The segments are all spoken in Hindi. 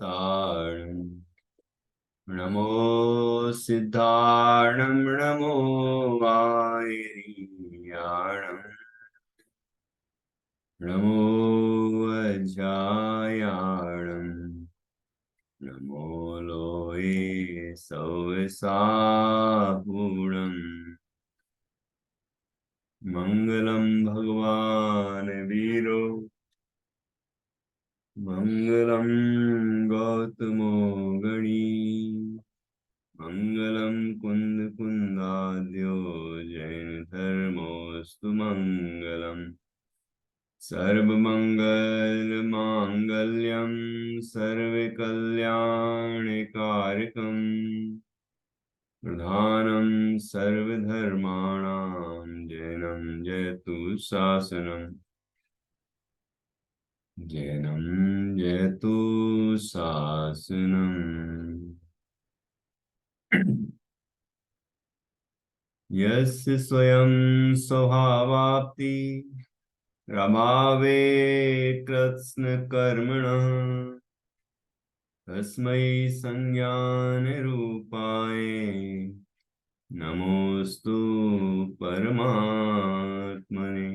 तारणम् नमो सिद्धारणं नमो वायरियाणम् नमो वज्रायाणम् नमो लोहे सौसाहुणम् मङ्गलं भगवान् वीरो मङ्गलं गौतमो गणी मङ्गलं कुन्दकुन्दाद्यो जैनधर्मोऽस्तु मङ्गलम् सर्वमङ्गलमाङ्गल्यं सर्वकल्याणकारकम् प्रधानं सर्वधर्माणां जैनं जयतु शासनम् जैनं जयतु शासनम् यस्य स्वयं स्वभावाप्ति रमावे कृत्स्नकर्मणः तस्मै संज्ञानरूपाय नमोस्तु परमात्मने।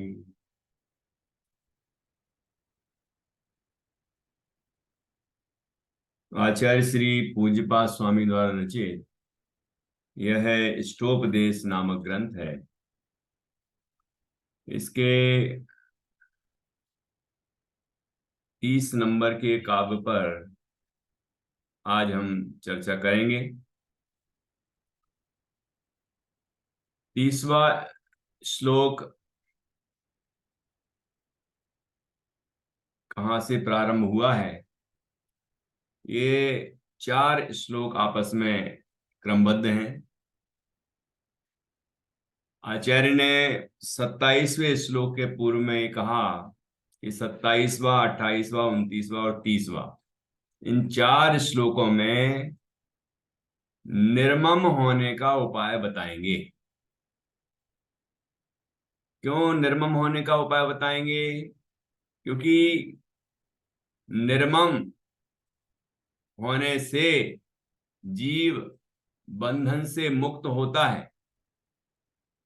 आचार्य श्री पूज्यपाद स्वामी द्वारा रचित यह इष्टोपदेश नामक ग्रंथ है। इसके 30 नंबर के काव्य पर आज हम चर्चा करेंगे। 30वां श्लोक कहाँ से प्रारंभ हुआ है? ये 4 श्लोक आपस में क्रमबद्ध हैं। आचार्य ने 27वें श्लोक के पूर्व में कहा कि 27वां, 28वां, 29वां और 30वां इन 4 श्लोकों में निर्मम होने का उपाय बताएंगे। क्यों निर्मम होने का उपाय बताएंगे? क्योंकि निर्मम होने से जीव बंधन से मुक्त होता है।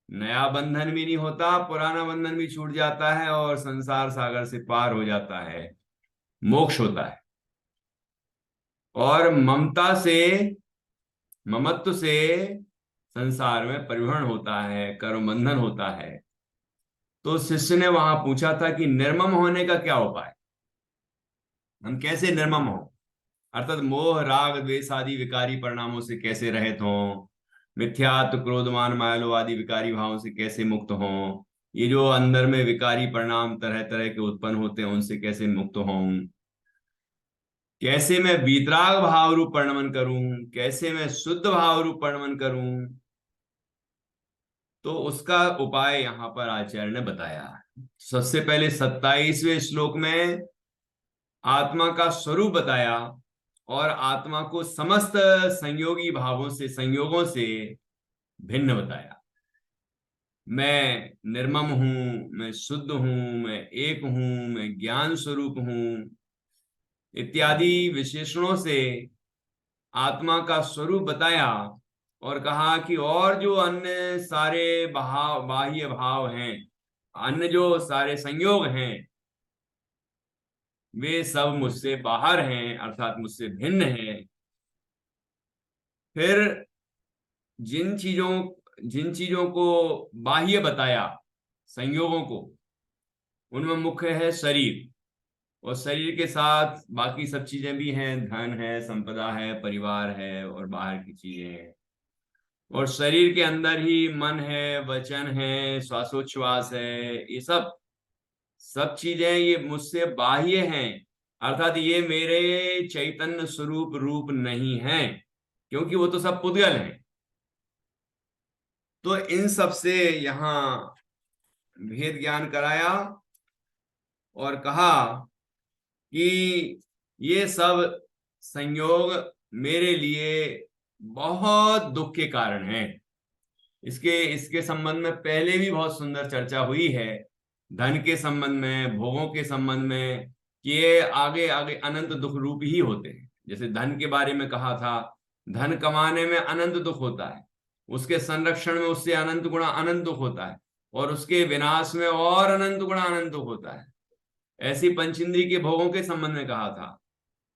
नया बंधन भी नहीं होता, पुराना बंधन भी छूट जाता है और संसार सागर से पार हो जाता है, मोक्ष होता है। और ममत्व से संसार में परिवहन होता है, कर्म बंधन होता है। तो शिष्य ने वहां पूछा था कि निर्मम होने का क्या उपाय, हम कैसे निर्मम हो, अर्थात मोह राग द्वेष आदि विकारी परिणामों से कैसे रहित हों, मिथ्यात्व क्रोधमान मायालोभ आदि विकारी भावों से कैसे मुक्त हों, ये जो अंदर में विकारी परिणाम तरह तरह के उत्पन्न होते हैं उनसे कैसे मुक्त हों, कैसे मैं वीतराग भाव रूप परिणमन करूं, कैसे मैं शुद्ध भाव रूप परिणमन करूं। तो उसका उपाय यहां पर आचार्य ने बताया। सबसे पहले 27वें श्लोक में आत्मा का स्वरूप बताया और आत्मा को समस्त संयोगी भावों से, संयोगों से भिन्न बताया। मैं निर्मम हूं, मैं शुद्ध हूं, मैं एक हूं, मैं ज्ञान स्वरूप हूं इत्यादि विशेषणों से आत्मा का स्वरूप बताया और कहा कि और जो अन्य सारे भाव, बाह्य भाव हैं, अन्य जो सारे संयोग हैं, वे सब मुझसे बाहर हैं, अर्थात मुझसे भिन्न हैं। फिर जिन चीजों को बाह्य बताया, संयोगों को, उनमें मुख्य है शरीर, और शरीर के साथ बाकी सब चीजें भी हैं, धन है, संपदा है, परिवार है और बाहर की चीजें हैं। और शरीर के अंदर ही मन है, वचन है, श्वासोच्छ्वास है, ये सब सब चीजें ये मुझसे बाह्य हैं, अर्थात ये मेरे चैतन्य स्वरूप रूप नहीं है, क्योंकि वो तो सब पुद्गल हैं। तो इन सब से यहां भेद ज्ञान कराया और कहा कि ये सब संयोग मेरे लिए बहुत दुख के कारण हैं। इसके संबंध में पहले भी बहुत सुंदर चर्चा हुई है, धन के संबंध में, भोगों के संबंध में, कि ये आगे आगे अनंत दुख रूप ही होते हैं। जैसे धन के बारे में कहा था, धन कमाने में अनंत दुख होता है, उसके संरक्षण में उससे अनंत गुणा अनंत दुख होता है, और उसके विनाश में और अनंत गुणा अनंत दुख होता है। ऐसी पंचेंद्रिय के भोगों के संबंध में कहा था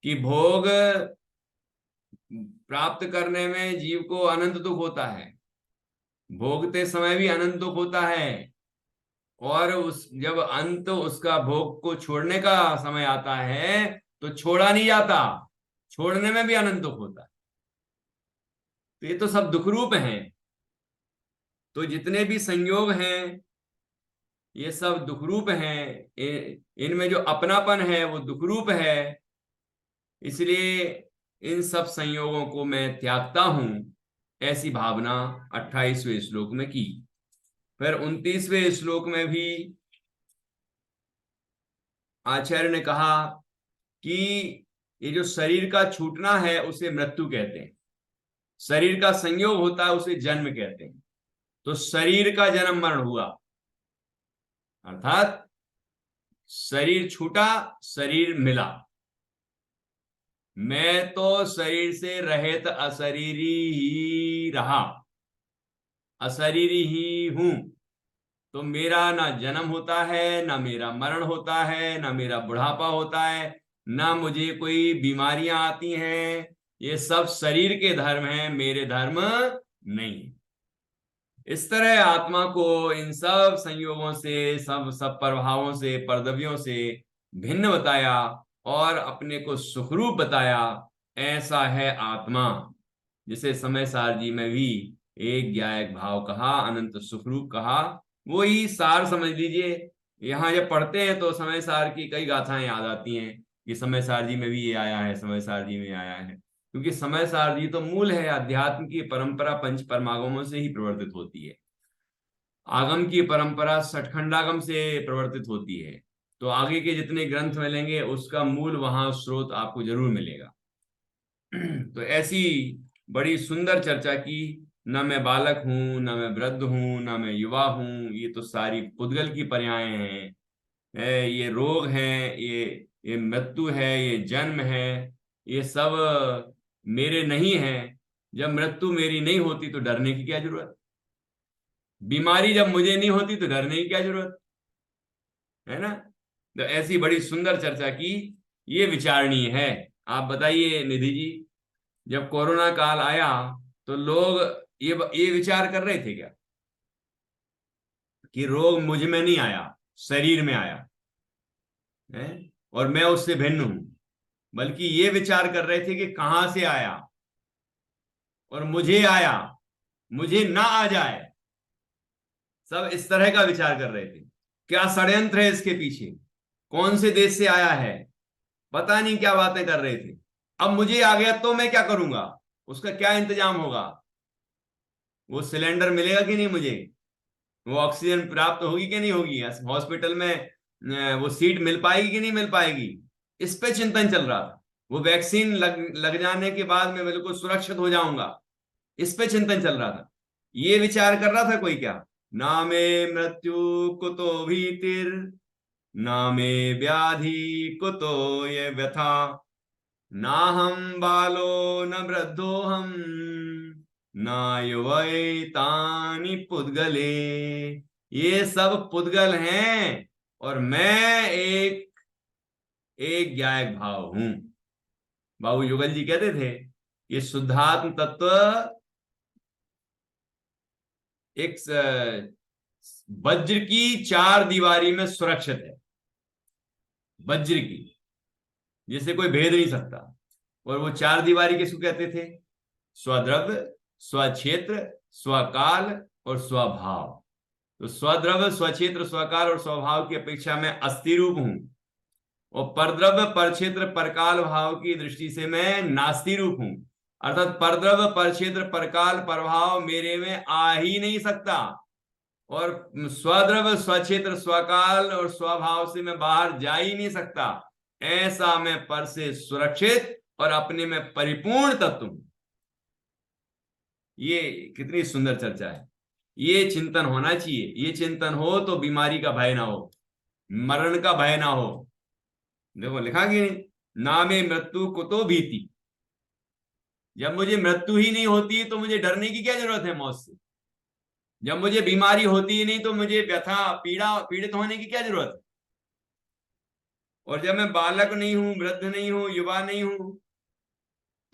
कि भोग प्राप्त करने में जीव को अनंत दुख होता है, भोगते समय भी अनंत दुख होता है, और उस जब अंत उसका भोग को छोड़ने का समय आता है तो छोड़ा नहीं जाता, छोड़ने में भी अनंत दुख होता है। तो ये तो सब दुख रूप हैं। तो जितने भी संयोग हैं ये सब दुख रूप हैं, इनमें जो अपनापन है वो दुख रूप है। इसलिए इन सब संयोगों को मैं त्यागता हूं, ऐसी भावना 28वें श्लोक में की। फिर 29वें श्लोक में भी आचार्य ने कहा कि ये जो शरीर का छूटना है उसे मृत्यु कहते हैं, शरीर का संयोग होता है उसे जन्म कहते हैं। तो शरीर का जन्म मरण हुआ, अर्थात शरीर छूटा, शरीर मिला। मैं तो शरीर से रहित अशरीरी ही रहा, अशरीरी ही हूं। तो मेरा ना जन्म होता है, ना मेरा मरण होता है, ना मेरा बुढ़ापा होता है, ना मुझे कोई बीमारियां आती हैं। ये सब शरीर के धर्म हैं, मेरे धर्म नहीं। इस तरह आत्मा को इन सब संयोगों से, सब सब प्रभावों से, परदवियों से भिन्न बताया और अपने को सुखरूप बताया। ऐसा है आत्मा, जिसे समय सार जी में भी एक ज्ञायक भाव कहा, अनंत सुखरूप कहा। वो ही सार समझ लीजिए। यहाँ जब पढ़ते हैं तो समय सार की कई गाथाएं याद आती हैं कि समय सार जी में भी ये आया है, समय सार जी में आया है। क्योंकि समय सार जी तो मूल है, अध्यात्म की परंपरा पंच परमागमों से ही प्रवर्तित होती है। आगम की परंपरा सठखंडागम से प्रवर्तित होती है। तो आगे के जितने ग्रंथ मिलेंगे उसका मूल वहां स्रोत आपको जरूर मिलेगा। तो ऐसी बड़ी सुंदर चर्चा की। न मैं बालक हूं, न मैं वृद्ध हूं, न मैं युवा हूं, ये तो सारी पुद्गल की पर्यायें हैं। ये रोग है, ये मृत्यु है, ये जन्म है, ये सब मेरे नहीं है। जब मृत्यु मेरी नहीं होती तो डरने की क्या जरूरत, बीमारी जब मुझे नहीं होती तो डरने की क्या जरूरत है ना। तो ऐसी बड़ी सुंदर चर्चा की, ये विचारणीय है। आप बताइए निधि जी, जब कोरोना काल आया तो लोग ये विचार कर रहे थे क्या कि रोग मुझ में नहीं आया, शरीर में आया है और मैं उससे भिन्न हूं, बल्कि ये विचार कर रहे थे कि कहां से आया और मुझे आया, मुझे ना आ जाए। सब इस तरह का विचार कर रहे थे। क्या षड्यंत्र है इसके पीछे, कौन से देश से आया है, पता नहीं क्या बातें कर रहे थे। अब मुझे आ गया तो मैं क्या करूंगा, उसका क्या इंतजाम होगा, वो सिलेंडर मिलेगा कि नहीं मुझे, वो ऑक्सीजन प्राप्त होगी कि नहीं होगी, हॉस्पिटल में वो सीट मिल पाएगी कि नहीं मिल पाएगी, इस पे चिंतन चल रहा था। वो वैक्सीन लग जाने के बाद मैं बिल्कुल सुरक्षित हो जाऊंगा, इस पे चिंतन चल रहा था। ये विचार कर रहा था कोई क्या, ना में मृत्यु कुतो भीतिर, ना में व्याधि कुतो ये व्यथा, ना हम बालो न वृद्धो हम, ना युवैतानि पुद्गले। ये सब पुद्गल हैं और मैं एक ज्ञायक भाव हूं। बाबू युगल जी कहते थे ये शुद्धात्म तत्व एक वज्र की चार दीवारी में सुरक्षित है, वज्र की, जिसे कोई भेद नहीं सकता। और वो चार दीवारी किसको कहते थे, स्वद्रव्य, स्वक्षेत्र, स्वकाल और स्वभाव। तो स्वद्रव्य, स्वक्षेत्र, स्वकाल और स्वभाव की अपेक्षा में अस्थि रूप हूं, और परद्रव्य, परक्षेत्र, परकाल भाव की दृष्टि से मैं नास्ति रूप हूं। अर्थात परद्रव्य, परक्षेत्र, परकाल, प्रभाव मेरे में आ ही नहीं सकता, और स्वद्रव्य, स्वक्षेत्र, स्वकाल और स्वभाव से मैं बाहर जा ही नहीं सकता। ऐसा मैं पर से सुरक्षित और अपने में परिपूर्ण तत्व हूं। ये कितनी सुंदर चर्चा है। ये चिंतन होना चाहिए। ये चिंतन हो तो बीमारी का भय ना हो, मरण का भय ना हो। देखो लिखा कि नामे मृत्यु कुतो भीति, जब मुझे मृत्यु ही नहीं होती तो मुझे डरने की क्या जरूरत है मौत से। जब मुझे बीमारी होती ही नहीं तो मुझे व्यथा पीड़ित होने की क्या जरूरत है। और जब मैं बालक नहीं हूं, वृद्ध नहीं हूं, युवा नहीं हूं,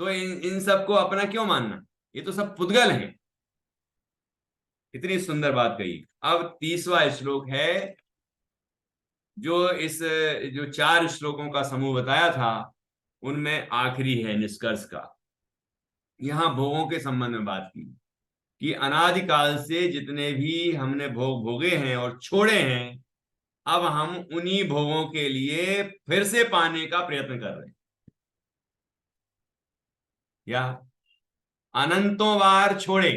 तो इन सबको अपना क्यों मानना। ये तो सब पुद्गल हैं। इतनी सुंदर बात कही। अब 30वां श्लोक है, जो इस जो 4 श्लोकों का समूह बताया था उनमें आखिरी है निष्कर्ष का। यहां भोगों के संबंध में बात की कि अनादिकाल से जितने भी हमने भोग भोगे हैं और छोड़े हैं, अब हम उन्हीं भोगों के लिए फिर से पाने का प्रयत्न कर रहे हैं। या अनंतों बार छोड़े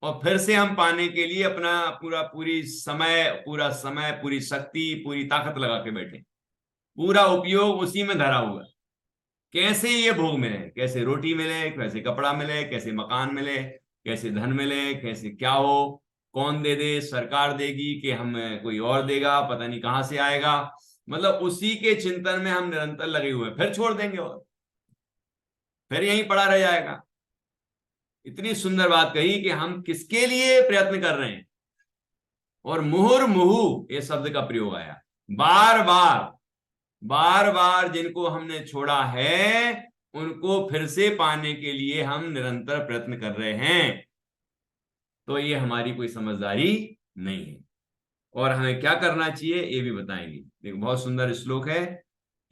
और फिर से हम पाने के लिए अपना पूरा समय, पूरी शक्ति, पूरी ताकत लगा के बैठे, पूरा उपयोग उसी में धरा हुआ। कैसे ये भोग मिले, कैसे रोटी मिले, कैसे कपड़ा मिले, कैसे मकान मिले, कैसे धन मिले, कैसे क्या हो, कौन दे दे, सरकार देगी कि हम कोई और देगा, पता नहीं कहां से आएगा। मतलब उसी के चिंतन में हम निरंतर लगे हुए हैं। फिर छोड़ देंगे और फिर यहीं पड़ा रह जाएगा। इतनी सुंदर बात कही कि हम किसके लिए प्रयत्न कर रहे हैं। और मुहुर्मुहु ये शब्द का प्रयोग आया, बार बार बार बार जिनको हमने छोड़ा है उनको फिर से पाने के लिए हम निरंतर प्रयत्न कर रहे हैं। तो ये हमारी कोई समझदारी नहीं है। और हमें क्या करना चाहिए ये भी बताएंगे। देखो बहुत सुंदर श्लोक है,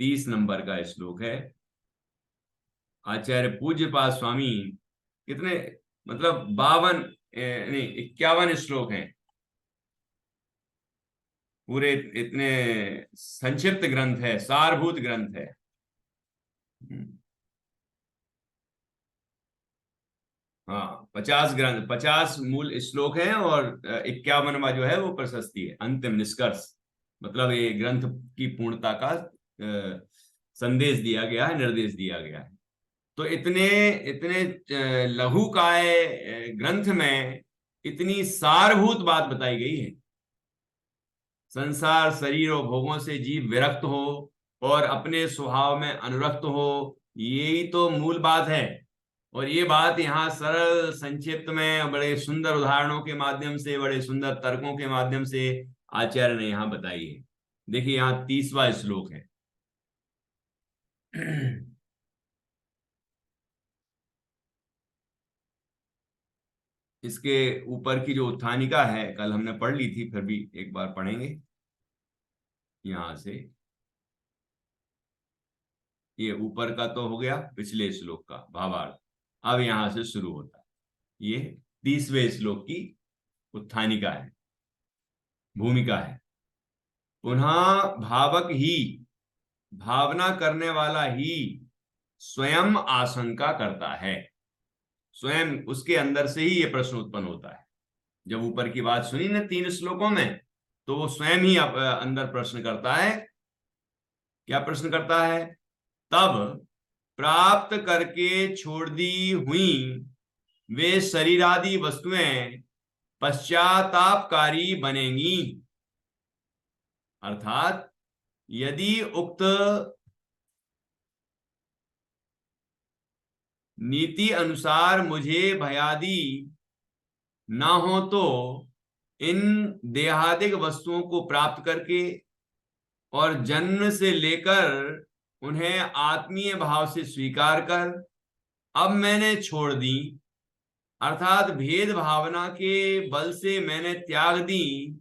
30 नंबर का श्लोक है। आचार्य पूज्यपाद स्वामी कितने, मतलब 52 नहीं 51 श्लोक हैं पूरे। इतने संक्षिप्त ग्रंथ है, सारभूत ग्रंथ है। हाँ 50 ग्रंथ, 50 मूल श्लोक हैं और 51वां जो है वो प्रशस्ति है, अंतिम निष्कर्ष। मतलब ये ग्रंथ की पूर्णता का संदेश दिया गया है, निर्देश दिया गया है। तो इतने इतने लघु काय ग्रंथ में इतनी सारभूत बात बताई गई है। संसार, शरीर और भोगों से जीव विरक्त हो और अपने स्वभाव में अनुरक्त हो, यही तो मूल बात है। और ये बात यहाँ सरल संक्षिप्त में बड़े सुंदर उदाहरणों के माध्यम से, बड़े सुंदर तर्कों के माध्यम से आचार्य ने यहाँ बताई है। देखिए यहाँ 30वां श्लोक है। इसके ऊपर की जो उत्थानिका है कल हमने पढ़ ली थी, फिर भी एक बार पढ़ेंगे यहां से। ये ऊपर का तो हो गया पिछले श्लोक का भावार्थ, अब यहां से शुरू होता है। ये 30वें श्लोक की उत्थानिका है, भूमिका है। पुनः भावक ही, भावना करने वाला ही स्वयं आशंका करता है। स्वयं उसके अंदर से ही ये प्रश्न उत्पन्न होता है। जब ऊपर की बात सुनी ना 3 श्लोकों में, तो वो स्वयं ही अंदर प्रश्न करता है। क्या प्रश्न करता है? तब प्राप्त करके छोड़ दी हुई वे शरीर आदि वस्तुएं पश्चातापकारी बनेंगी। अर्थात यदि उक्त नीति अनुसार मुझे भयादि ना हो तो इन देहादिक वस्तुओं को प्राप्त करके और जन्म से लेकर उन्हें आत्मीय भाव से स्वीकार कर अब मैंने छोड़ दी, अर्थात भेद भावना के बल से मैंने त्याग दी,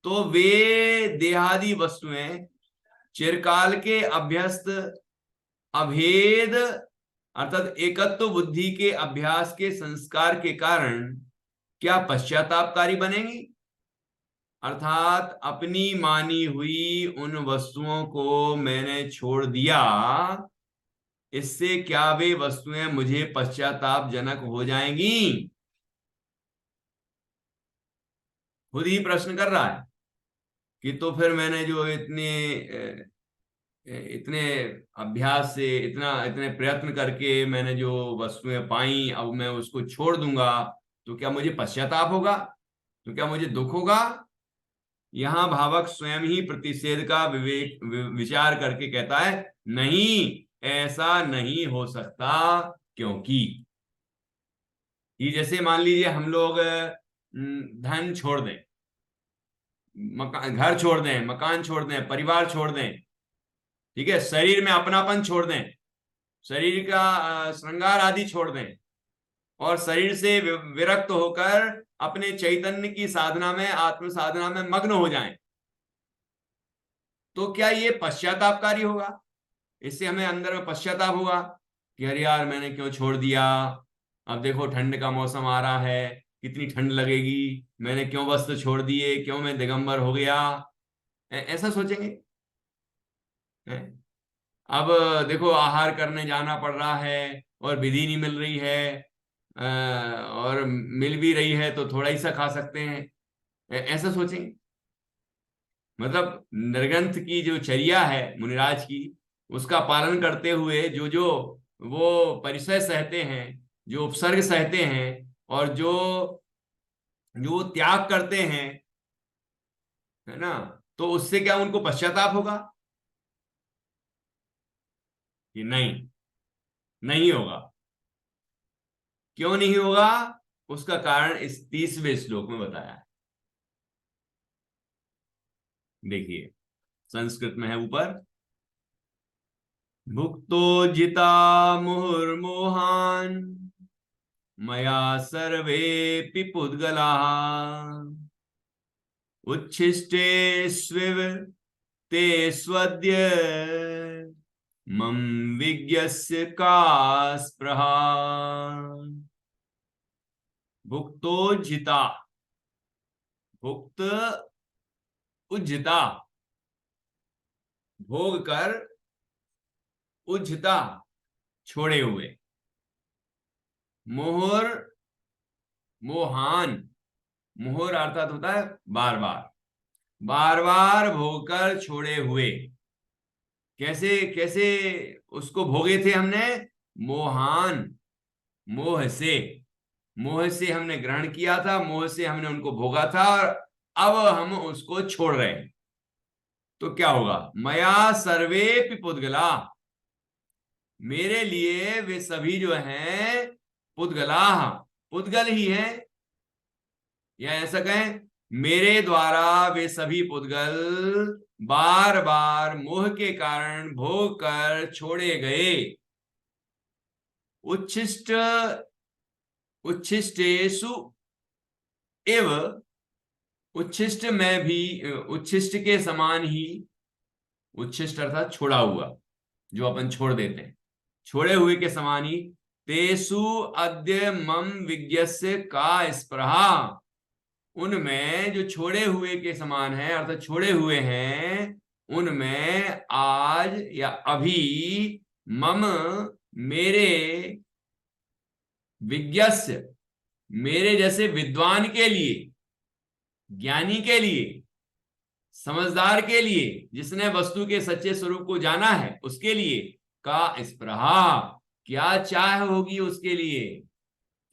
तो वे देहादि वस्तुएं चिरकाल के अभ्यस्त अभेद अर्थात एकत्व बुद्धि के अभ्यास के संस्कार के कारण क्या पश्चातापकारी बनेंगी। अर्थात अपनी मानी हुई उन वस्तुओं को मैंने छोड़ दिया, इससे क्या वे वस्तुएं मुझे पश्चातापजनक हो जाएंगी। खुद ही प्रश्न कर रहा है कि तो फिर मैंने जो इतने इतने अभ्यास से, इतने प्रयत्न करके मैंने जो वस्तुएं पाई, अब मैं उसको छोड़ दूंगा तो क्या मुझे पश्चाताप होगा, तो क्या मुझे दुख होगा। यहां भावक स्वयं ही प्रतिषेध का विचार करके कहता है नहीं, ऐसा नहीं हो सकता, क्योंकि ये जैसे मान लीजिए हम लोग धन छोड़ दें, मकान, घर छोड़ दें, मकान छोड़ दें, परिवार छोड़ दें, ठीक है, शरीर में अपनापन छोड़ दें, शरीर का श्रृंगार आदि छोड़ दें, और शरीर से विरक्त होकर अपने चैतन्य की साधना में, आत्म साधना में मग्न हो जाएं, तो क्या ये पश्चातापकारी होगा? इससे हमें अंदर में पश्चाताप होगा कि अरे यार मैंने क्यों छोड़ दिया, अब देखो ठंड का मौसम आ रहा है, कितनी ठंड लगेगी, मैंने क्यों वस्त्र छोड़ दिए, क्यों मैं दिगंबर हो गया, ऐसा सोचेंगे। हैं? अब देखो आहार करने जाना पड़ रहा है और विधि नहीं मिल रही है, और मिल भी रही है तो थोड़ा ही सा खा सकते हैं, ऐसा सोचेंगे। मतलब निर्ग्रंथ की जो चर्या है मुनिराज की, उसका पालन करते हुए जो जो वो परिचय सहते हैं, जो उपसर्ग सहते हैं, और जो जो वो त्याग करते हैं, है ना, तो उससे क्या उनको पश्चाताप होगा कि नहीं? नहीं होगा। क्यों नहीं होगा? उसका कारण इस 30वें श्लोक में बताया है। देखिए, संस्कृत में है ऊपर, भुक्तो जिता मुहुर्मोहान मया सर्वेपि पुद्गलाः उच्छिष्टेष्विव ते स्वद्य मम विज्ञस्य का स्पृहा। भुक्तो जिता, भुक्त उज्जिता, भोग कर, उज्जिता छोड़े हुए, मोहर, मोहान, मोहर अर्थात होता है बार बार, बार बार भोग कर छोड़े हुए। कैसे कैसे उसको भोगे थे हमने? मोहान, मोह से, मोह से हमने ग्रहण किया था, मोह से हमने उनको भोगा था, और अब हम उसको छोड़ रहे हैं। तो क्या होगा? मया सर्वे पुद्गला, मेरे लिए वे सभी जो हैं पुद्गला, पुद्गल ही हैं, या ऐसा कहें मेरे द्वारा वे सभी पुद्गल बार बार मोह के कारण भोग कर छोड़े गए। उच्छिष्ट, उच्छिष्टेषु एव, उच्छिष्ट में भी, उच्छिष्ट के समान ही, उच्छिष्ट अर्थात छोड़ा हुआ, जो अपन छोड़ देते हैं, छोड़े हुए के समान ही, तेसु अद्य मम विज्ञस्य का स्पृहा, उनमें जो छोड़े हुए के समान है अर्थात छोड़े हुए हैं, उनमें आज या अभी मम, मेरे, विज्ञस्य, मेरे जैसे विद्वान के लिए, ज्ञानी के लिए, समझदार के लिए, जिसने वस्तु के सच्चे स्वरूप को जाना है उसके लिए, का स्पृहा, क्या चाह होगी उसके लिए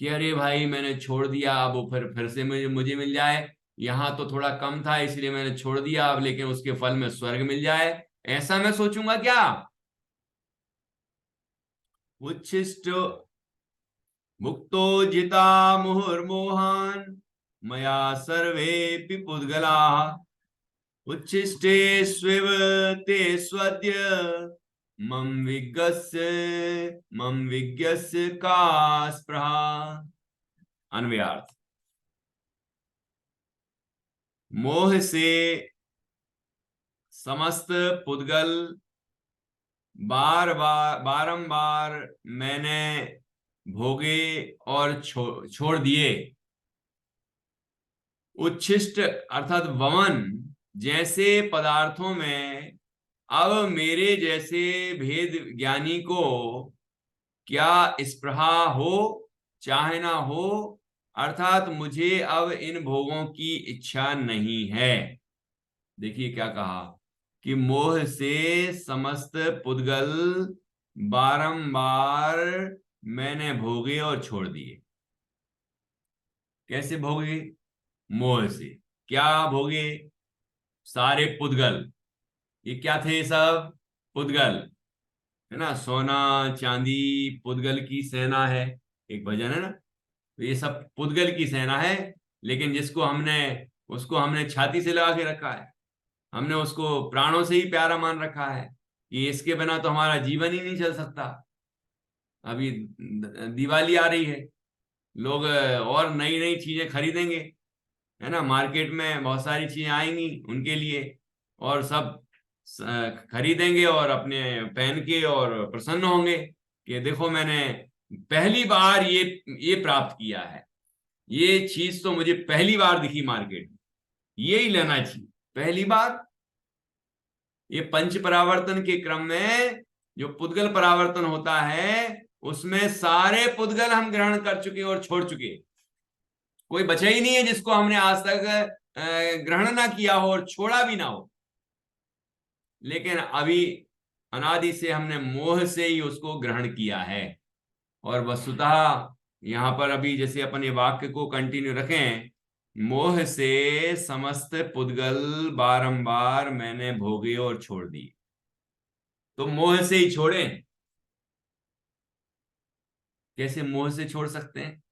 कि अरे भाई मैंने छोड़ दिया, अब वो फिर से मुझे मुझे मिल जाए, यहां तो थोड़ा कम था इसलिए मैंने छोड़ दिया, अब लेकिन उसके फल में स्वर्ग मिल जाए, ऐसा मैं सोचूंगा क्या? उच्छिष्ट, मुक्तो जिता मुहुर्मोहान मया सर्वे पुद्गला उच्छिष्टेष्वेव ते स्वद्य मम विज्ञस्य का स्पृहा। अन्वयार्थ, मोह से समस्त पुद्गल बार बार, बारंबार मैंने भोगे और छोड़ दिए। उच्छिष्ट अर्थात वमन जैसे पदार्थों में अब मेरे जैसे भेद ज्ञानी को क्या स्पृहा हो, चाहे ना हो, अर्थात मुझे अब इन भोगों की इच्छा नहीं है। देखिए क्या कहा कि मोह से समस्त पुद्गल बारंबार मैंने भोगे और छोड़ दिए। कैसे भोगे? मोह से। क्या भोगे? सारे पुद्गल, ये क्या थे? सब पुद्गल, है ना, सोना चांदी पुद्गल की सेना है, एक भजन है ना। तो ये सब पुद्गल की सेना है, लेकिन जिसको हमने, उसको हमने छाती से लगा के रखा है, हमने उसको प्राणों से ही प्यारा मान रखा है कि इसके बिना तो हमारा जीवन ही नहीं चल सकता। अभी दिवाली आ रही है, लोग और नई नई चीजें खरीदेंगे, है ना, मार्केट में बहुत सारी चीजें आएंगी उनके लिए, और सब खरीदेंगे और अपने पहन के और प्रसन्न होंगे कि देखो मैंने पहली बार ये प्राप्त किया है, ये चीज तो मुझे पहली बार दिखी मार्केट में, यही लेना चाहिए पहली बार। ये पंच परावर्तन के क्रम में जो पुद्गल परावर्तन होता है, उसमें सारे पुद्गल हम ग्रहण कर चुके और छोड़ चुके, कोई बचा ही नहीं है जिसको हमने आज तक ग्रहण ना किया हो और छोड़ा भी ना हो। लेकिन अभी अनादि से हमने मोह से ही उसको ग्रहण किया है। और वस्तुतः यहां पर अभी जैसे अपन ये वाक्य को कंटिन्यू रखें, मोह से समस्त पुद्गल बारंबार मैंने भोगे और छोड़ दिए। तो मोह से ही छोड़े, कैसे मोह से छोड़ सकते हैं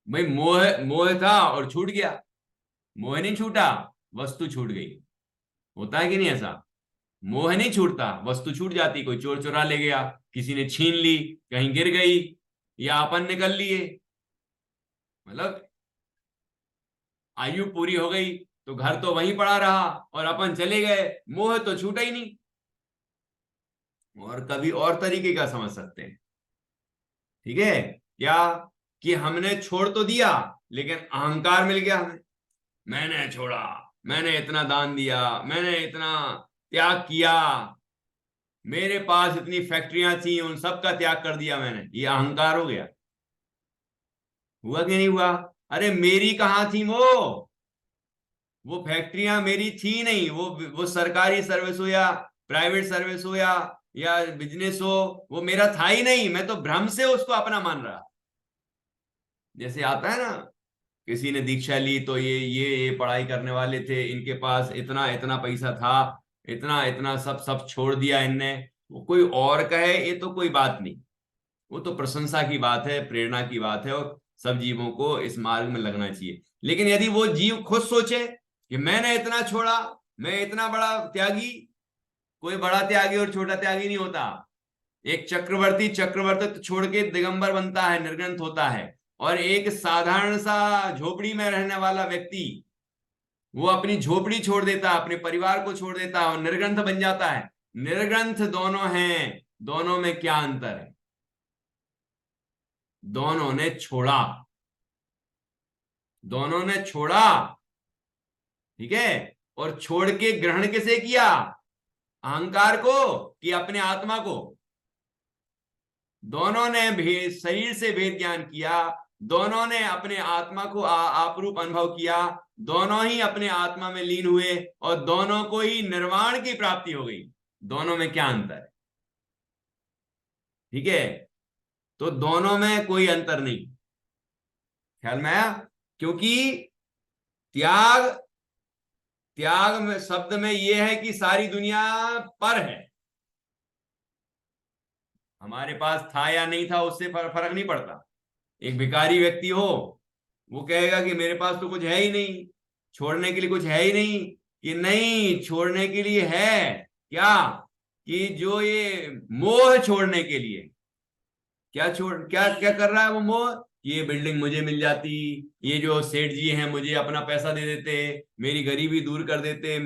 भाई? मोह मोह था और छूट गया, मोह नहीं छूटा, वस्तु छूट गई। होता है कि नहीं ऐसा? मोह नहीं छूटता, वस्तु छूट जाती, कोई चोर चुरा ले गया, किसी ने छीन ली, कहीं गिर गई, या अपन निकल लिए, मतलब आयु पूरी हो गई तो घर तो वहीं पड़ा रहा और अपन चले गए, मोह तो छूटा ही नहीं। और कभी और तरीके का समझ सकते हैं, ठीक है क्या, कि हमने छोड़ तो दिया लेकिन अहंकार मिल गया हमें, मैंने छोड़ा, मैंने इतना दान दिया, मैंने इतना त्याग किया, मेरे पास इतनी फैक्ट्रियां थी उन सब का त्याग कर दिया मैंने, ये अहंकार हो गया। हुआ कि नहीं हुआ? अरे मेरी कहां थी वो फैक्ट्रियां मेरी थी नहीं, वो सरकारी सर्विस हो या प्राइवेट सर्विस हो या बिजनेस हो, वो मेरा था ही नहीं, मैं तो भ्रम से उसको अपना मान रहा। जैसे आता है ना, किसी ने दीक्षा ली तो ये पढ़ाई करने वाले थे, इनके पास इतना इतना पैसा था, इतना इतना सब सब छोड़ दिया इनने, वो कोई और कहे ये तो कोई बात नहीं, वो तो प्रशंसा की बात है, प्रेरणा की बात है, और सब जीवों को इस मार्ग में लगना चाहिए। लेकिन यदि वो जीव खुद सोचे कि मैंने इतना छोड़ा, मैं इतना बड़ा त्यागी, कोई बड़ा त्यागी और छोटा त्यागी नहीं होता। एक चक्रवर्ती चक्रवर्तित्व छोड़ के दिगंबर बनता है, निर्ग्रंथ होता है, और एक साधारण सा झोपड़ी में रहने वाला व्यक्ति, वो अपनी झोपड़ी छोड़ देता है, अपने परिवार को छोड़ देता है और निर्ग्रंथ बन जाता है। निर्ग्रंथ दोनों हैं, दोनों में क्या अंतर है? दोनों ने छोड़ा, दोनों ने छोड़ा, ठीक है। और छोड़ के ग्रहण किसे किया? अहंकार को कि अपने आत्मा को? दोनों ने भेद, शरीर से भेद ज्ञान किया, दोनों ने अपने आत्मा को आपरूप अनुभव किया, दोनों ही अपने आत्मा में लीन हुए और दोनों को ही निर्वाण की प्राप्ति हो गई। दोनों में क्या अंतर है? ठीक है, तो दोनों में कोई अंतर नहीं, ख्याल में आया? क्योंकि त्याग, त्याग में शब्द में यह है कि सारी दुनिया पर है, हमारे पास था या नहीं था उससे फर्क नहीं पड़ता। एक भिखारी व्यक्ति हो, वो कहेगा कि मेरे पास तो कुछ है ही नहीं, छोड़ने के लिए कुछ है ही नहीं, कि नहीं, छोड़ने के लिए है क्या, कि जो ये मोह छोड़ने के लिए, क्या छोड़, क्या क्या कर रहा है वो मोह, ये बिल्डिंग मुझे मिल जाती, ये जो सेठ जी हैं मुझे अपना पैसा दे देते, मेरी गरीबी दूर कर देते,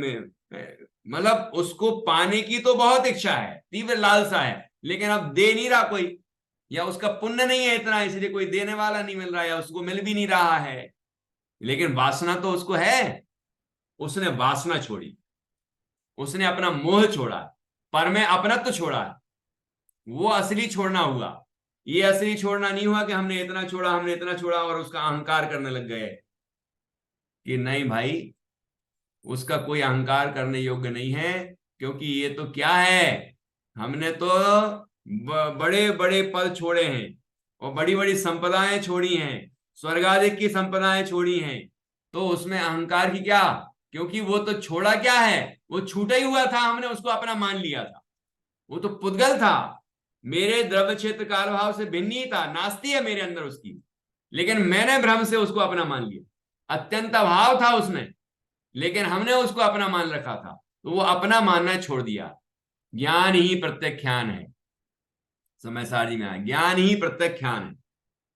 मतलब उसको पाने की तो बहुत इच्छा है, तीव्र लालसा है, लेकिन अब दे नहीं रहा कोई, या उसका पुण्य नहीं है इतना, इसलिए कोई देने वाला नहीं मिल रहा है, या उसको मिल भी नहीं रहा है, लेकिन वासना तो उसको है। उसने वासना छोड़ी, उसने अपना मोह छोड़ा, पर में अपना तो छोड़ा, वो असली छोड़ना हुआ। ये असली छोड़ना नहीं हुआ कि हमने इतना छोड़ा, हमने इतना छोड़ा और उसका अहंकार करने लग गए, कि नहीं भाई, उसका कोई अहंकार करने योग्य नहीं है, क्योंकि ये तो क्या है, हमने तो बड़े बड़े पद छोड़े हैं और बड़ी बड़ी संपदाएं छोड़ी हैं, स्वर्गाधिक की संपदाएं छोड़ी हैं, तो उसमें अहंकार की क्या? क्योंकि वो तो छोड़ा क्या है, वो छूटा ही हुआ था, हमने उसको अपना मान लिया था। वो तो पुद्गल था, मेरे द्रव्य क्षेत्र काल भाव से भिन्न ही था, नास्ती है मेरे अंदर उसकी, लेकिन मैंने भ्रम से उसको अपना मान लिया। अत्यंत अभाव था उसमें, लेकिन हमने उसको अपना मान रखा था, तो वो अपना मानना छोड़ दिया। ज्ञान ही प्रत्याख्यान है। समय सारणी में आया, ज्ञान ही प्रत्याख्यान है,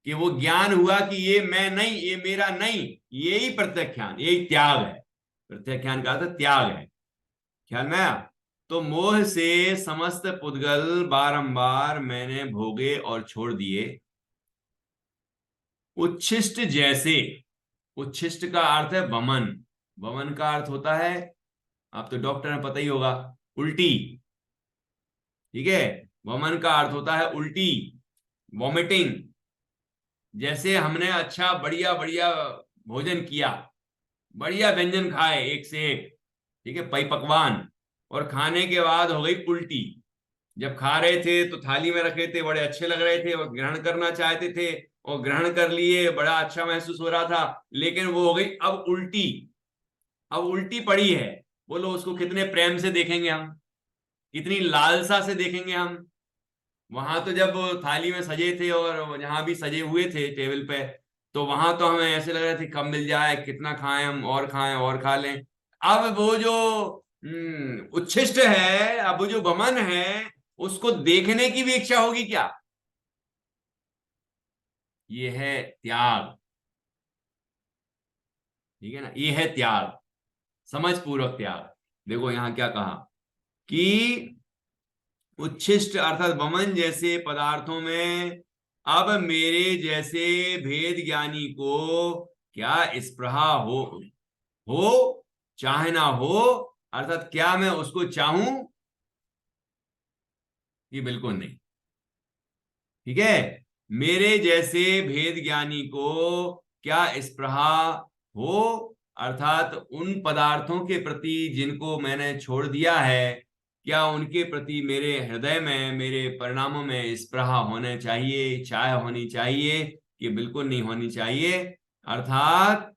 कि वो ज्ञान हुआ कि ये मैं नहीं, ये मेरा नहीं, यही प्रत्याख्यान, यही त्याग है। प्रत्याख्यान का अर्थ त्याग है। ख्याल में आया? तो मोह से समस्त पुद्गल बारंबार मैंने भोगे और छोड़ दिए। उच्छिष्ट जैसे, उच्छिष्ट का अर्थ है वमन। वमन का अर्थ होता है, आप तो डॉक्टर हैं, पता ही होगा, उल्टी। ठीक है, वमन का अर्थ होता है उल्टी, वॉमिटिंग। जैसे हमने अच्छा बढ़िया बढ़िया भोजन किया, बढ़िया व्यंजन खाए एक से एक, ठीक है, पई पकवान, और खाने के बाद हो गई उल्टी। जब खा रहे थे तो थाली में रखे थे, बड़े अच्छे लग रहे थे और ग्रहण करना चाहते थे, और ग्रहण कर लिए, बड़ा अच्छा महसूस हो रहा था, लेकिन वो हो गई अब उल्टी। अब उल्टी पड़ी है, बोलो उसको कितने प्रेम से देखेंगे हम, कितनी लालसा से देखेंगे हम। वहां तो जब थाली में सजे थे और जहां भी सजे हुए थे टेबल पे, तो वहां तो हमें ऐसे लग रहे थे कब मिल जाए, कितना खाएं हम, और खाएं और खा लें। अब वो जो उच्छिष्ट है, अब वो जो वमन है, उसको देखने की भी इच्छा होगी क्या? ये है त्याग। ठीक है ना, ये है त्याग, समझ पूर्वक त्याग। देखो यहां क्या कहा कि उच्छिष्ट अर्थात वमन जैसे पदार्थों में अब मेरे जैसे भेद ज्ञानी को क्या स्पृहा हो चाहे ना हो, अर्थात क्या मैं उसको चाहूं? कि बिल्कुल नहीं। ठीक है, मेरे जैसे भेद ज्ञानी को क्या स्पृहा हो, अर्थात उन पदार्थों के प्रति जिनको मैंने छोड़ दिया है, क्या उनके प्रति मेरे हृदय में, मेरे परिणामों में स्पृहा होने चाहिए, चाह होनी चाहिए, कि बिल्कुल नहीं होनी चाहिए। अर्थात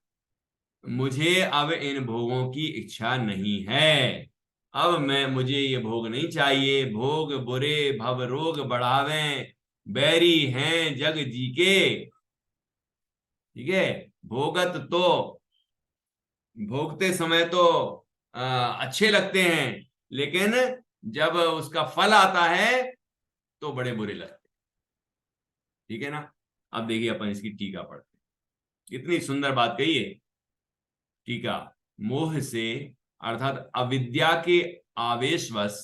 मुझे अब इन भोगों की इच्छा नहीं है, अब मैं, मुझे ये भोग नहीं चाहिए। भोग बुरे भव रोग बढ़ावें, बैरी हैं जग जी के। ठीक है, भोगत तो, भोगते समय तो अच्छे लगते हैं, लेकिन जब उसका फल आता है तो बड़े बुरे लगते हैं। ठीक है ना? अब देखिए अपन इसकी टीका पढ़ते हैं, इतनी सुंदर बात कही है। टीका, मोह से अर्थात अविद्या के आवेशवश,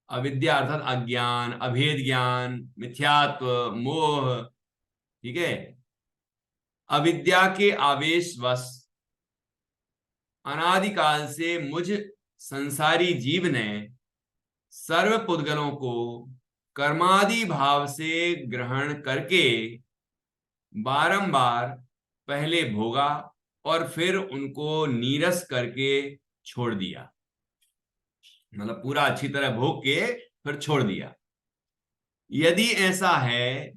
अविद्या अर्थात अज्ञान, अभेद ज्ञान, मिथ्यात्व, मोह। ठीक है, अविद्या के आवेशवश अनादिकाल से मुझ संसारी जीव ने सर्व पुद्गलों को कर्मादि भाव से ग्रहण करके बारंबार पहले भोगा और फिर उनको नीरस करके छोड़ दिया। मतलब पूरा अच्छी तरह भोग के फिर छोड़ दिया। यदि ऐसा है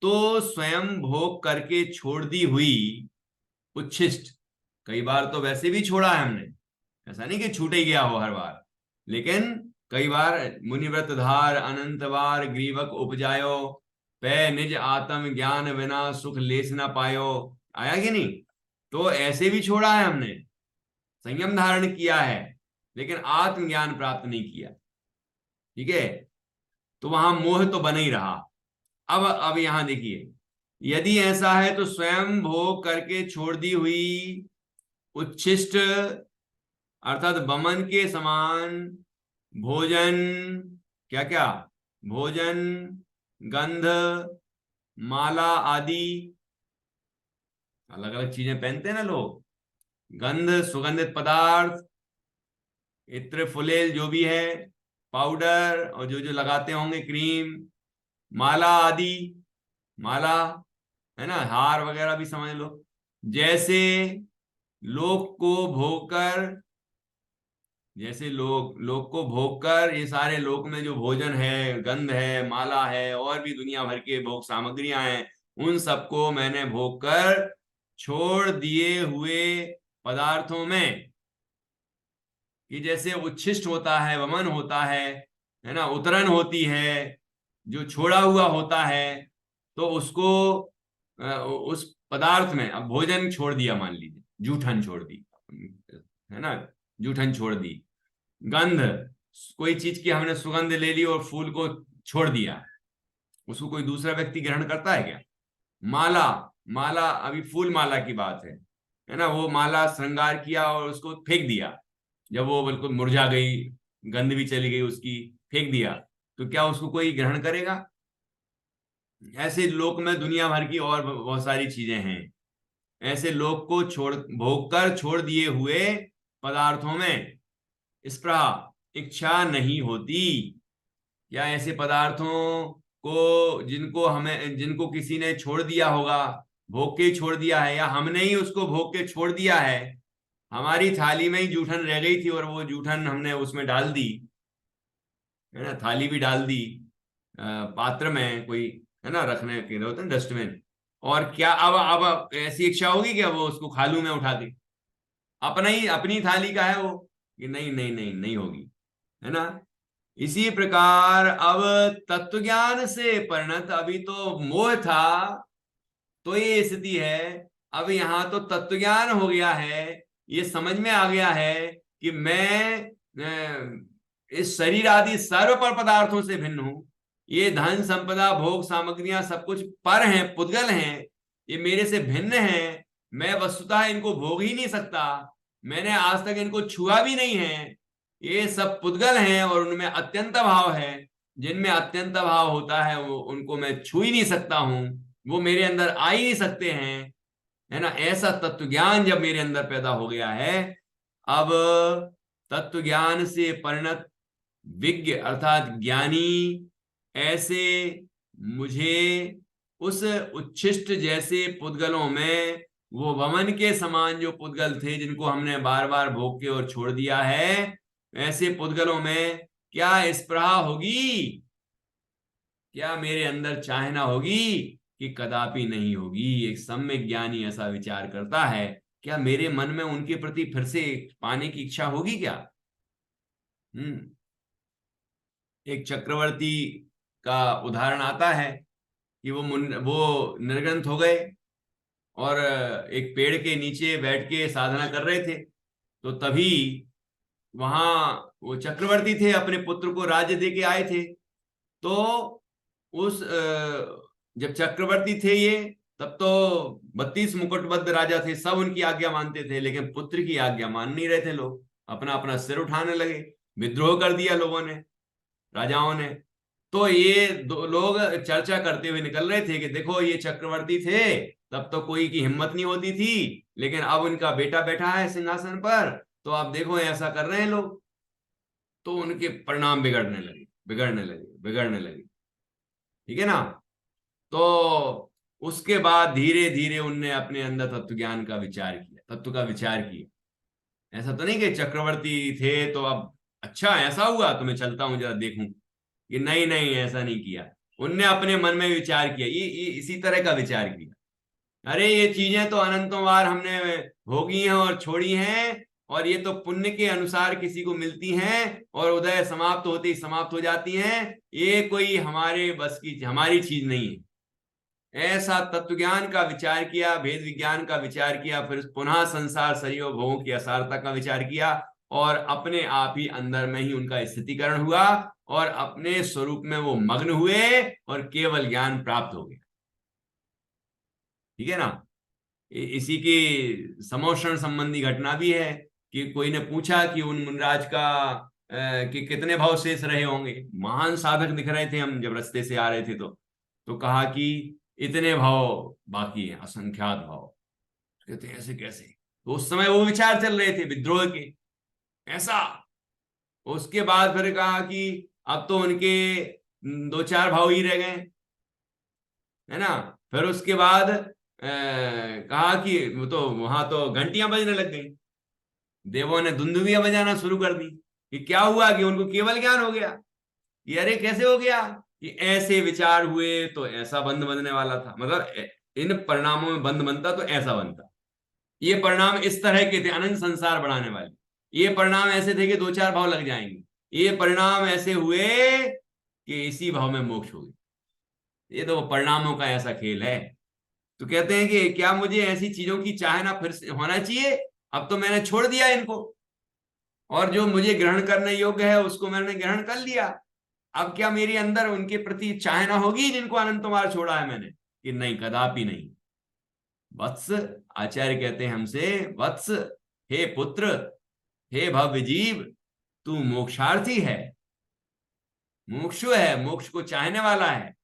तो स्वयं भोग करके छोड़ दी हुई उच्छिष्ट, कई बार तो वैसे भी छोड़ा है हमने, ऐसा नहीं कि छूट ही गया हो हर बार, लेकिन कई बार मुनिव्रत धार अनंत बार ग्रीवक उपजायो, पै निज आत्म ज्ञान बिना सुख लेस ना पायो, आया कि नहीं? तो ऐसे भी छोड़ा है हमने, संयम धारण किया है, लेकिन आत्मज्ञान प्राप्त नहीं किया। ठीक है, तो वहां मोह तो बना ही रहा। अब यहां देखिए, यदि ऐसा है तो स्वयं भोग करके छोड़ दी हुई उच्छिष्ट अर्थात बमन के समान भोजन, क्या क्या, भोजन, गंध, माला आदि, अलग अलग चीजें पहनते हैं ना लोग, गंध सुगंधित पदार्थ, इत्र फुलेल जो भी है, पाउडर, और जो जो लगाते होंगे क्रीम, माला आदि, माला है ना, हार वगैरह भी समझ लो, जैसे लोक को भोगकर, जैसे लोक को भोगकर ये सारे लोक में जो भोजन है, गंध है, माला है, और भी दुनिया भर के भोग सामग्रियां हैं, उन सबको मैंने भोग कर छोड़ दिए हुए पदार्थों में, कि जैसे उच्छिष्ट होता है, वमन होता है, है ना, उतरन होती है, जो छोड़ा हुआ होता है, तो उसको उस पदार्थ में, अब भोजन छोड़ दिया मान लीजिए, जूठन छोड़ दी, है ना, जूठन छोड़ दी, गंध, कोई चीज की हमने सुगंध ले ली और फूल को छोड़ दिया, उसको कोई दूसरा व्यक्ति ग्रहण करता है क्या? माला, माला, अभी फूल माला की बात है ना, वो माला श्रृंगार किया और उसको फेंक दिया, जब वो बिल्कुल मुरझा गई, गंध भी चली गई उसकी, फेंक दिया, तो क्या उसको कोई ग्रहण करेगा? ऐसे लोक में दुनिया भर की और बहुत सारी चीजें हैं। ऐसे लोक को छोड़, भोग कर छोड़ दिए हुए पदार्थों में स्पृहा, इच्छा नहीं होती। या ऐसे पदार्थों को जिनको हमें, जिनको किसी ने छोड़ दिया होगा, भोग के छोड़ दिया है, या हमने ही उसको भोग के छोड़ दिया है, हमारी थाली में ही जूठन रह गई थी और वो जूठन हमने उसमें डाल दी, है ना, थाली भी डाल दी, पात्र में कोई, है ना, रखने के लिए होते हैं डस्टबिन, और क्या अब ऐसी इच्छा होगी कि अब वो उसको खा लूं मैं उठा के, अपना ही, अपनी थाली का है वो, कि नहीं नहीं नहीं नहीं होगी, है ना। इसी प्रकार अब तत्व ज्ञान से परिणत, अभी तो मोह था तो ये स्थिति है, अब यहां तो तत्व ज्ञान हो गया है, ये समझ में आ गया है कि मैं इस शरीर आदि सर्व पर पदार्थों से भिन्न हूं, ये धन संपदा भोग सामग्रियां सब कुछ पर हैं, पुद्गल हैं, ये मेरे से भिन्न हैं, मैं वस्तुतः इनको भोग ही नहीं सकता, मैंने आज तक इनको छुआ भी नहीं है, ये सब पुद्गल हैं और उनमें अत्यंत भाव है, जिनमें अत्यंत भाव होता है वो उनको मैं छू ही नहीं सकता हूं, वो मेरे अंदर आ ही नहीं सकते हैं, है ना। ऐसा तत्व ज्ञान जब मेरे अंदर पैदा हो गया है, अब तत्व ज्ञान से परिणत विज्ञ अर्थात ज्ञानी ऐसे मुझे उस उच्छिष्ट जैसे पुद्गलों में, वो वमन के समान जो पुद्गल थे जिनको हमने बार बार भोग के और छोड़ दिया है, ऐसे पुद्गलों में क्या स्पृहा होगी, क्या मेरे अंदर चाहना होगी? कि कदापि नहीं होगी। एक सम्यक ज्ञानी ऐसा विचार करता है, क्या मेरे मन में उनके प्रति फिर से पाने की इच्छा होगी क्या? हम्म। एक चक्रवर्ती का उदाहरण आता है कि वो निर्ग्रंथ हो गए और एक पेड़ के नीचे बैठ के साधना कर रहे थे, तो तभी वहां वो चक्रवर्ती थे, अपने पुत्र को राज्य दे के आए थे, तो उस जब चक्रवर्ती थे ये, तब तो 32 मुकुटबद्ध राजा थे, सब उनकी आज्ञा मानते थे, लेकिन पुत्र की आज्ञा मान नहीं रहे थे लोग, अपना अपना सिर उठाने लगे, विद्रोह कर दिया लोगों ने, राजाओं ने। तो ये दो लोग चर्चा करते हुए निकल रहे थे कि देखो ये चक्रवर्ती थे तब तो कोई की हिम्मत नहीं होती थी, लेकिन अब उनका बेटा बैठा है सिंहासन पर, तो आप देखो ऐसा कर रहे हैं लोग, तो उनके परिणाम बिगड़ने लगे, बिगड़ने लगे, बिगड़ने लगे, ठीक है ना। तो उसके बाद धीरे धीरे उनने अपने अंदर तत्व ज्ञान का विचार किया, तत्व का विचार किया। ऐसा तो नहीं कि चक्रवर्ती थे तो अब अच्छा ऐसा हुआ तो मैं चलता हूं जरा देखूं, कि नहीं नहीं ऐसा नहीं किया, उनने अपने मन में विचार किया, ये इसी तरह का विचार किया, अरे ये चीजें तो अनंतों बार हमने भोगी हैं और छोड़ी हैं, और ये तो पुण्य के अनुसार किसी को मिलती हैं और उदय समाप्त होती समाप्त हो जाती हैं, ये कोई हमारे बस की, हमारी चीज नहीं है। ऐसा तत्व ज्ञान का विचार किया, भेद विज्ञान का विचार किया, फिर पुनः संसार शरीर और भोगों की असारता का विचार किया, और अपने आप ही अंदर में ही उनका स्थितिकरण हुआ, और अपने स्वरूप में वो मग्न हुए और केवल ज्ञान प्राप्त हो गया, ठीक है ना। इसी की समोषण संबंधी घटना भी है कि कोई ने पूछा कि उन मुनराज का कि कितने भाव शेष रहे होंगे, महान साधक दिख रहे थे हम जब रास्ते से आ रहे थे, तो कहा कि इतने भाव बाकी हैं, असंख्यात भाव। कहते हैं ऐसे कैसे? तो उस समय वो विचार चल रहे थे विद्रोह के, ऐसा। उसके बाद फिर कहा कि अब तो उनके दो चार भाव ही रह गए, है ना। फिर उसके बाद कहा कि वो तो वहां तो घंटियां बजने लग गई, देवों ने धुंधुवियां बजाना शुरू कर दी, कि क्या हुआ, कि उनको केवल ज्ञान हो गया, कि अरे कैसे हो गया, कि ऐसे विचार हुए तो ऐसा बंध बनने वाला था, मतलब इन परिणामों में बंध बनता तो ऐसा बनता, ये परिणाम इस तरह के थे अनंत संसार बढ़ाने वाले, ये परिणाम ऐसे थे कि दो चार भाव लग जाएंगे, ये परिणाम ऐसे हुए कि इसी भाव में मोक्ष हो गया। ये तो परिणामों का ऐसा खेल है। तो कहते हैं कि क्या मुझे ऐसी चीजों की चाहना फिर से होना चाहिए? अब तो मैंने छोड़ दिया इनको, और जो मुझे ग्रहण करने योग्य है उसको मैंने ग्रहण कर लिया। अब क्या मेरे अंदर उनके प्रति चाहना होगी जिनको अनंत बार छोड़ा है मैंने? कि नहीं, कदापि नहीं। वत्स, आचार्य कहते हैं हमसे, वत्स, हे पुत्र, हे भव्य जीव, तू मोक्षार्थी है, मुमुक्षु है, मोक्ष को चाहने वाला है,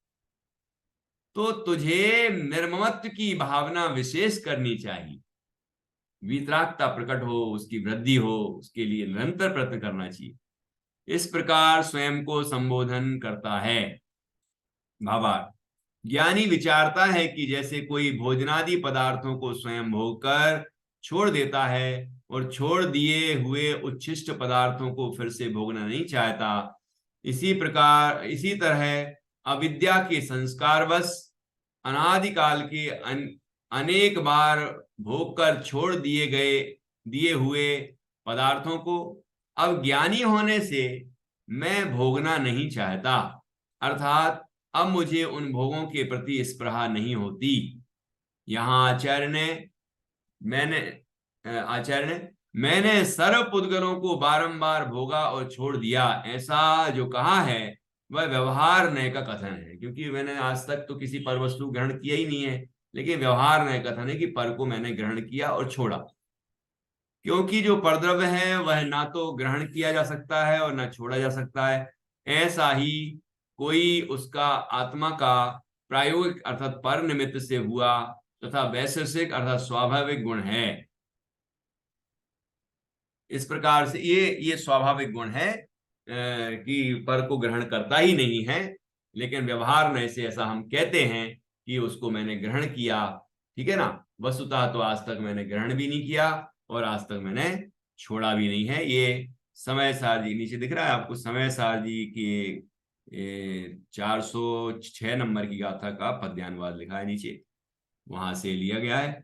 तो तुझे निर्ममत्व की भावना विशेष करनी चाहिए। वीतरागता प्रकट हो, उसकी वृद्धि हो, उसके लिए निरंतर प्रयत्न करना चाहिए। इस प्रकार स्वयं को संबोधन करता है। भावार्थ, ज्ञानी विचारता है कि जैसे कोई भोजनादि पदार्थों को स्वयं भोग कर छोड़ देता है और छोड़ दिए हुए उच्छिष्ट पदार्थों को फिर से भोगना नहीं चाहता, इसी प्रकार इसी तरह अविद्या के संस्कारवश अनादिकाल के अनेक बार भोग कर छोड़ दिए हुए पदार्थों को अब ज्ञानी होने से मैं भोगना नहीं चाहता, अर्थात अब मुझे उन भोगों के प्रति स्पृहा नहीं होती। यहाँ आचार्य ने मैंने सर्व पुद्गलों को बारंबार भोगा और छोड़ दिया, ऐसा जो कहा है वह व्यवहार नय का कथन है, क्योंकि मैंने आज तक तो किसी पर वस्तु ग्रहण किया ही नहीं है, लेकिन व्यवहार नय कथन है कि पर को मैंने ग्रहण किया और छोड़ा। क्योंकि जो परद्रव्य है वह ना तो ग्रहण किया जा सकता है और ना छोड़ा जा सकता है, ऐसा ही कोई उसका आत्मा का प्रायोगिक अर्थात पर निमित्त से हुआ तथा वैशेषिक अर्थात स्वाभाविक गुण है। इस प्रकार से ये स्वाभाविक गुण है कि पर को ग्रहण करता ही नहीं है, लेकिन व्यवहार में से ऐसा हम कहते हैं कि उसको मैंने ग्रहण किया। ठीक है ना? वस्तुतः तो आज तक मैंने ग्रहण भी नहीं किया और आज तक मैंने छोड़ा भी नहीं है। ये समय सार जी, नीचे दिख रहा है आपको, समय सार जी की 406 नंबर की गाथा का पद्यानुवाद लिखा है नीचे, वहां से लिया गया है।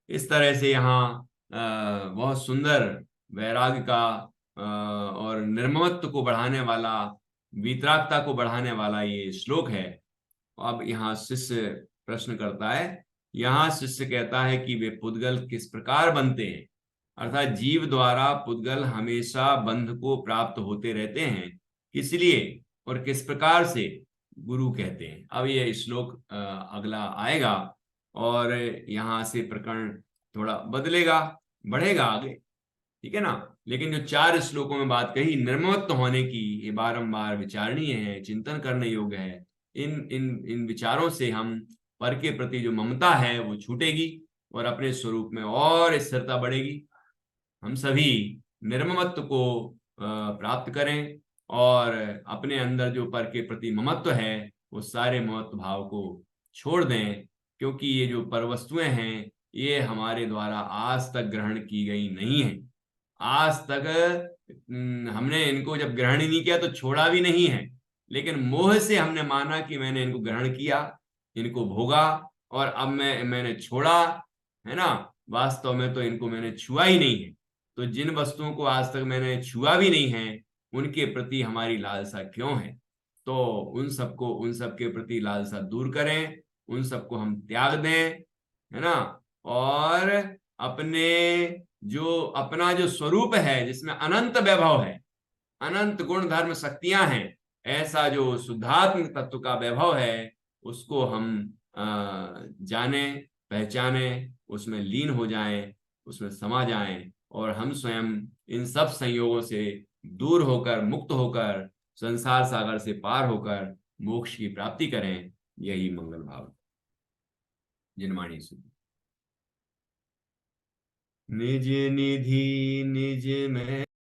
इस तरह से यहाँ बहुत सुंदर वैराग्य का और निर्ममत्व को बढ़ाने वाला, वीतरागता को बढ़ाने वाला ये श्लोक है। अब यहाँ शिष्य प्रश्न करता है। यहाँ शिष्य कहता है कि वे पुद्गल किस प्रकार बनते हैं, अर्थात जीव द्वारा पुद्गल हमेशा बंध को प्राप्त होते रहते हैं, किस लिए और किस प्रकार से, गुरु कहते हैं। अब ये श्लोक अगला आएगा और यहाँ से प्रकरण थोड़ा बदलेगा, बढ़ेगा आगे। ठीक है ना? लेकिन जो 4 श्लोकों में बात कही निर्ममत्व होने की, ये बारंबार विचारणीय है, चिंतन करने योग्य है। इन इन इन विचारों से हम पर के प्रति जो ममता है वो छूटेगी और अपने स्वरूप में और स्थिरता बढ़ेगी। हम सभी निर्ममत्व को प्राप्त करें और अपने अंदर जो पर के प्रति ममत्व है वो सारे ममत्व भाव को छोड़ दें, क्योंकि ये जो पर वस्तुएं हैं ये हमारे द्वारा आज तक ग्रहण की गई नहीं है। आज तक हमने इनको जब ग्रहण ही नहीं किया तो छोड़ा भी नहीं है, लेकिन मोह से हमने माना कि मैंने इनको ग्रहण किया, इनको भोगा और अब मैंने छोड़ा, है ना? वास्तव में तो इनको मैंने छुआ ही नहीं है। तो जिन वस्तुओं को आज तक मैंने छुआ भी नहीं है उनके प्रति हमारी लालसा क्यों है? तो उन सब के प्रति लालसा दूर करें, उन सबको हम त्याग दें, है ना? और अपना जो स्वरूप है जिसमें अनंत वैभव है, अनंत गुण धर्म शक्तियां हैं, ऐसा जो शुद्धात्म तत्व का वैभव है उसको हम जाने, पहचाने, उसमें लीन हो जाएं, उसमें समा जाएं और हम स्वयं इन सब संयोगों से दूर होकर, मुक्त होकर, संसार सागर से पार होकर मोक्ष की प्राप्ति करें। यही मंगल भाव। जिनवाणी सुनी। निज निधि निज में